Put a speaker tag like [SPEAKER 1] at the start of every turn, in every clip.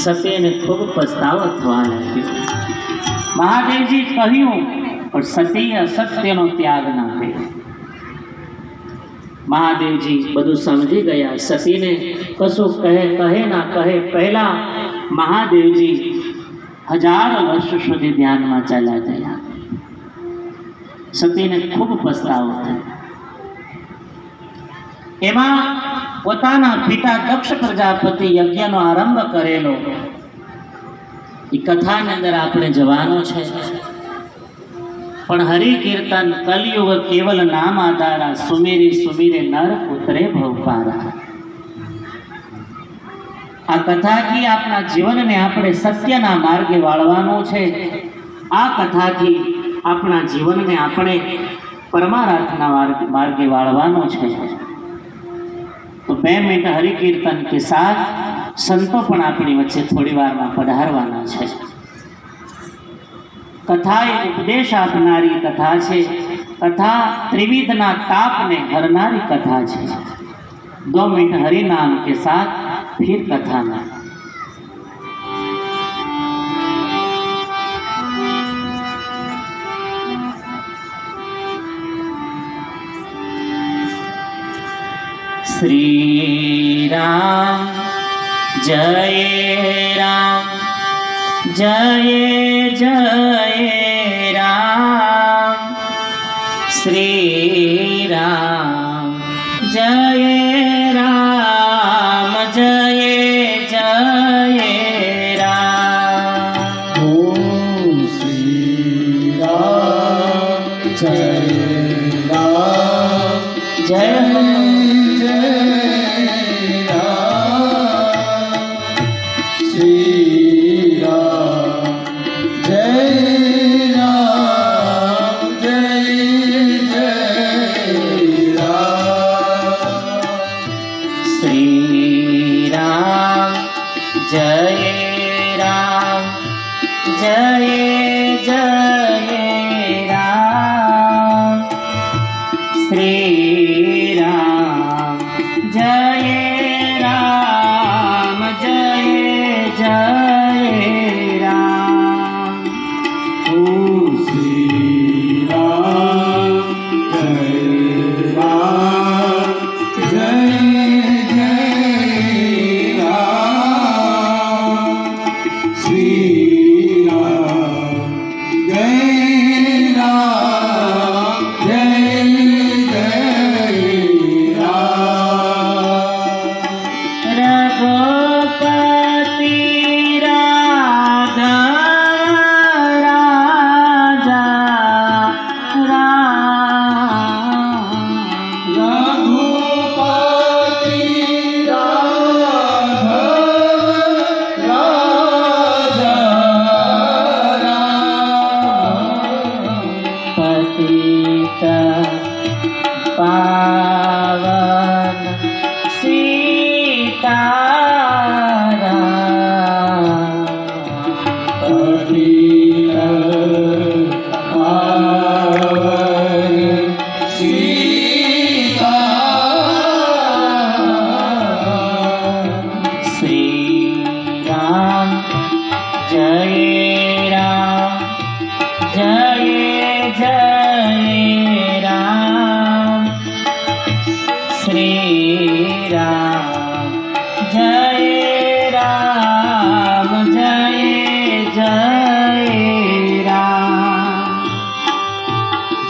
[SPEAKER 1] સત્યને ખૂબ પસ્તાવો થવા લાગ્યો. મહાદેવજી કહ્યું પણ સતીએ અસત્યનો ત્યાગ ના કર્યો. મહાદેવજી બધું સમજી ગયા. સતીને કશું કહે ના કહે પહેલા મહાદેવજી 1000 વર્ષ સુધી ધ્યાનમાં ચાલ્યા ગયા. સતીને ખૂબ પસ્તાવો થયો. એમાં પોતાના પિતા દક્ષ પ્રજાપતિ યજ્ઞનો આરંભ કરેલો એ કથાની અંદર આપણે જવાનો છે. પણ હરિ કીર્તન કલયુગ કેવલ નામ આધારા, સુમેરી સુમીરે નર પુત્રે ભવપારા. આ કથાથી આપણા જીવનને આપણે સત્યના માર્ગે વાળવાનું છે. આ કથાથી આપણા જીવનને આપણે પરમાર્થના માર્ગે વાળવાનું છે. तो 2 मिनट हरि कीर्तन के साथ संतो पण अपनी वच्चे थोड़ी वार में पधारवाना छे. कथा एक उपदेश आपनारी कथा छे. कथा त्रिविधना तापने हरनारी कथा छे. 2 मिनट हरि नाम के साथ फिर कथा में. श्री राम जय राम जय जय राम. श्री राम जय राम जय जय राम.
[SPEAKER 2] ओ श्री राम जय राम
[SPEAKER 1] जय जय જય રામ જય જય રામ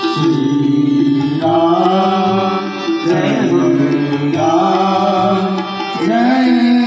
[SPEAKER 2] શ્રી રામ જય રામ જય